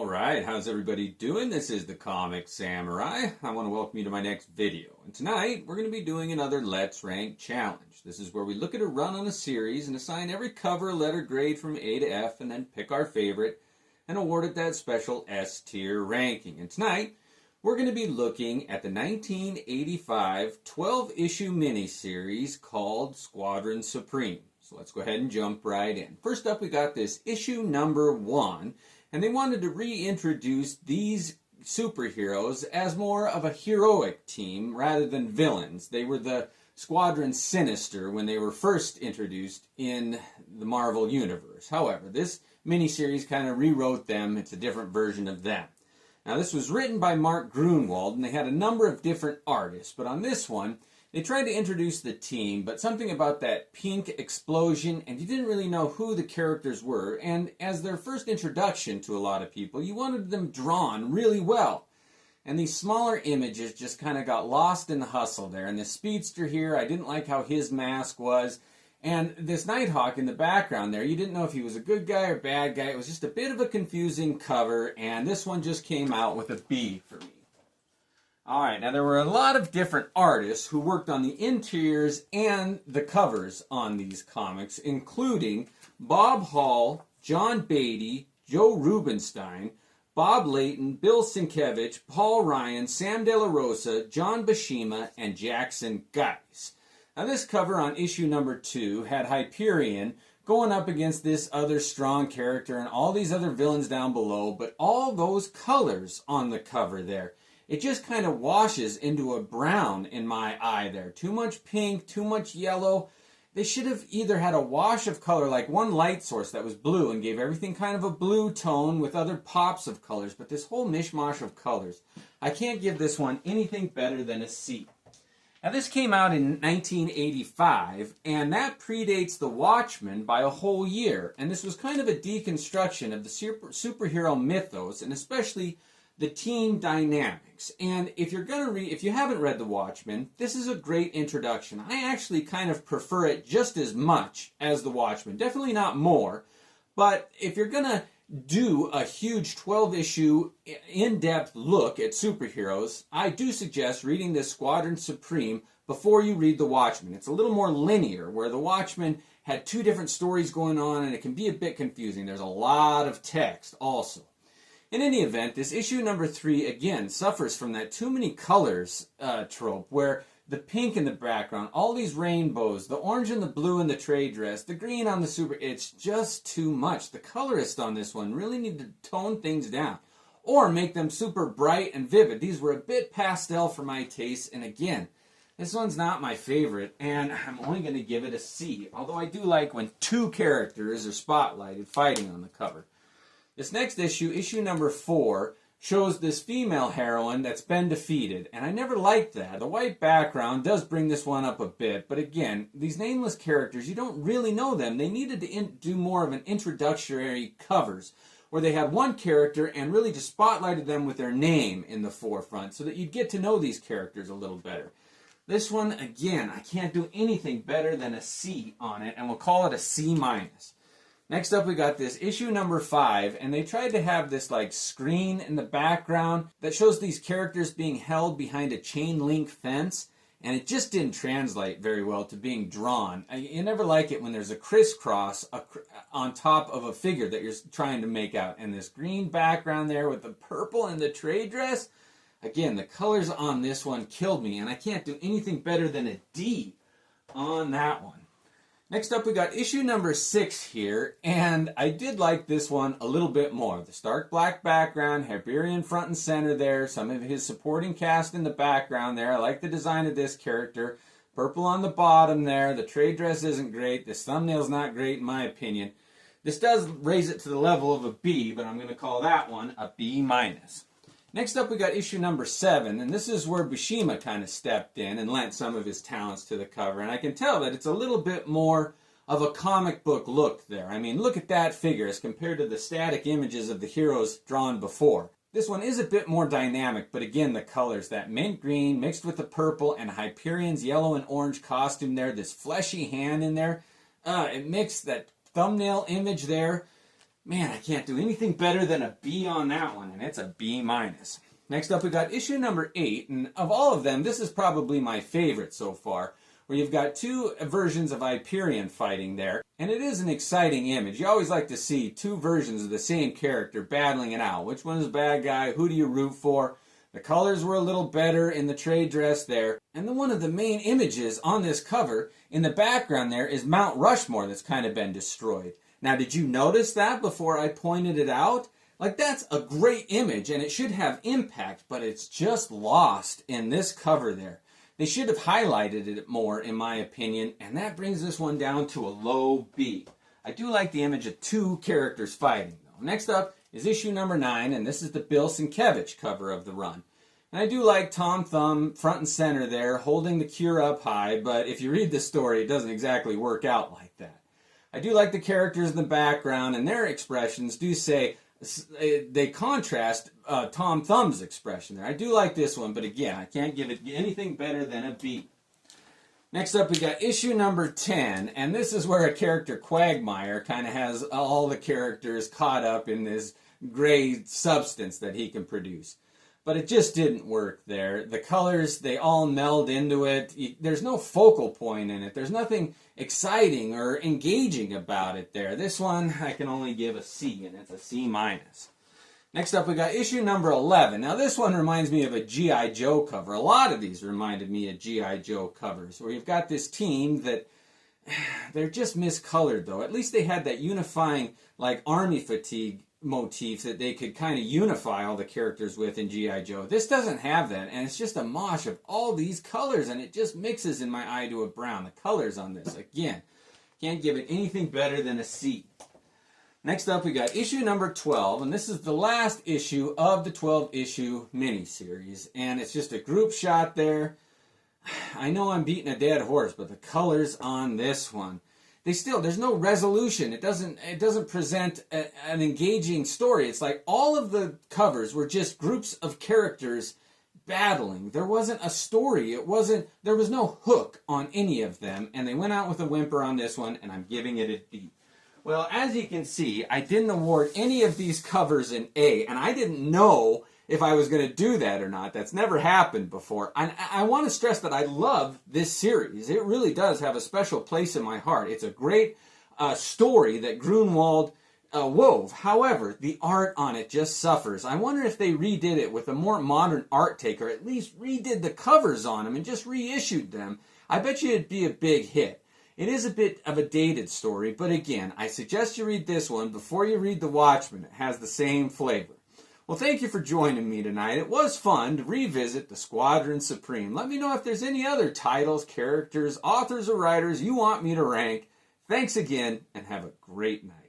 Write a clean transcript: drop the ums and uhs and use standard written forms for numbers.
Alright, how's everybody doing? This is the Comic Samurai. I want to welcome you to my next video. And tonight, we're going to be doing another Let's Rank challenge. This is where we look at a run on a series and assign every cover a letter grade from A to F and then pick our favorite and award it that special S tier ranking. And tonight, we're going to be looking at the 1985 12-issue miniseries called Squadron Supreme. So let's go ahead and jump right in. First up, we got this issue number 1. And they wanted to reintroduce these superheroes as more of a heroic team rather than villains. They were the Squadron Sinister when they were first introduced in the Marvel Universe. However, this miniseries kind of rewrote them. It's a different version of them. Now, this was written by Mark Gruenwald, and they had a number of different artists. But on this one, they tried to introduce the team, but something about that pink explosion, and you didn't really know who the characters were. And as their first introduction to a lot of people, you wanted them drawn really well. And these smaller images just kind of got lost in the hustle there. And the speedster here, I didn't like how his mask was. And this Nighthawk in the background there, you didn't know if he was a good guy or bad guy. It was just a bit of a confusing cover, and this one just came out with a B for me. Alright, now there were a lot of different artists who worked on the interiors and the covers on these comics, including Bob Hall, John Beatty, Joe Rubinstein, Bob Layton, Bill Sienkiewicz, Paul Ryan, Sam De La Rosa, John Buscema, and Jackson Guice. Now this cover on issue number 2 had Hyperion going up against this other strong character and all these other villains down below, but all those colors on the cover there, it just kind of washes into a brown in my eye there. Too much pink, too much yellow. They should have either had a wash of color, like one light source that was blue and gave everything kind of a blue tone with other pops of colors. But this whole mishmash of colors, I can't give this one anything better than a C. Now this came out in 1985, and that predates The Watchmen by a whole year. And this was kind of a deconstruction of the superhero mythos, and especially the team dynamics. And if you're going to read, if you haven't read The Watchmen, this is a great introduction. I actually kind of prefer it just as much as The Watchmen. Definitely not more. But if you're going to do a huge 12-issue in-depth look at superheroes, I do suggest reading this Squadron Supreme before you read The Watchmen. It's a little more linear, where The Watchmen had two different stories going on, and it can be a bit confusing. There's a lot of text also. In any event, this issue number 3, again, suffers from that too many colors trope, where the pink in the background, all these rainbows, the orange and the blue in the trade dress, the green on the super, it's just too much. The colorists on this one really need to tone things down or make them super bright and vivid. These were a bit pastel for my taste, and again, this one's not my favorite, and I'm only going to give it a C, although I do like when two characters are spotlighted fighting on the cover. This next issue, issue number 4, shows this female heroine that's been defeated, and I never liked that. The white background does bring this one up a bit, but again, these nameless characters, you don't really know them. They needed to do more of an introductory covers, where they had one character and really just spotlighted them with their name in the forefront, so that you'd get to know these characters a little better. This one, again, I can't do anything better than a C on it, and we'll call it a C-. Next up, we got this issue number 5, and they tried to have this like screen in the background that shows these characters being held behind a chain link fence, and it just didn't translate very well to being drawn. You never like it when there's a crisscross on top of a figure that you're trying to make out, and this green background there with the purple and the trade dress. Again, the colors on this one killed me, and I can't do anything better than a D on that one. Next up, we got issue number 6 here, and I did like this one a little bit more. The stark black background, Hyperion front and center there, some of his supporting cast in the background there. I like the design of this character. Purple on the bottom there. The trade dress isn't great. This thumbnail's not great in my opinion. This does raise it to the level of a B, but I'm going to call that one a B-. Next up, we got issue number 7, and this is where Buscema kind of stepped in and lent some of his talents to the cover. And I can tell that it's a little bit more of a comic book look there. I mean, look at that figure as compared to the static images of the heroes drawn before. This one is a bit more dynamic, but again, the colors, that mint green mixed with the purple and Hyperion's yellow and orange costume there, this fleshy hand in there, it mixed that thumbnail image there. Man, I can't do anything better than a B on that one, and it's a B minus. Next up, we got issue number 8, and of all of them, this is probably my favorite so far, where you've got two versions of Hyperion fighting there, and it is an exciting image. You always like to see two versions of the same character battling it out. Which one is the bad guy? Who do you root for? The colors were a little better in the trade dress there, and one of the main images on this cover, in the background there, is Mount Rushmore that's kind of been destroyed. Now, did you notice that before I pointed it out? Like, that's a great image, and it should have impact, but it's just lost in this cover there. They should have highlighted it more, in my opinion, and that brings this one down to a low B. I do like the image of two characters fighting, though. Next up is issue number 9, and this is the Bill Sienkiewicz cover of the run. And I do like Tom Thumb front and center there, holding the cure up high, but if you read the story, it doesn't exactly work out like that. I do like the characters in the background, and their expressions do say, they contrast Tom Thumb's expression there. I do like this one, but again, I can't give it anything better than a B. Next up, we got issue number 10, and this is where a character, Quagmire, kind of has all the characters caught up in this gray substance that he can produce. But it just didn't work there. The colors, they all meld into it. There's no focal point in it. There's nothing exciting or engaging about it there. This one, I can only give a C, and it's a C minus. Next up, we got issue number 11. Now, this one reminds me of a G.I. Joe cover. A lot of these reminded me of G.I. Joe covers, where you've got this team that they're just miscolored, though. At least they had that unifying, like, army fatigue motif that they could kind of unify all the characters with in G.I. Joe. This doesn't have that, and it's just a mosh of all these colors, and it just mixes in my eye to a brown. The colors on this, again, can't give it anything better than a C. Next up, we got issue number 12, and this is the last issue of the 12-issue miniseries, and it's just a group shot there. I know I'm beating a dead horse, but the colors on this one, there's no resolution. It doesn't present an engaging story. It's like all of the covers were just groups of characters battling. There wasn't a story. There was no hook on any of them, and they went out with a whimper on this one, and I'm giving it a D. Well, as you can see, I didn't award any of these covers an A, and I didn't know if I was going to do that or not. That's never happened before. I want to stress that I love this series. It really does have a special place in my heart. It's a great story that Gruenwald wove. However, the art on it just suffers. I wonder if they redid it with a more modern art take, or at least redid the covers on them and just reissued them. I bet you it'd be a big hit. It is a bit of a dated story, but again, I suggest you read this one before you read The Watchmen. It has the same flavor. Well, thank you for joining me tonight. It was fun to revisit the Squadron Supreme. Let me know if there's any other titles, characters, authors, or writers you want me to rank. Thanks again, and have a great night.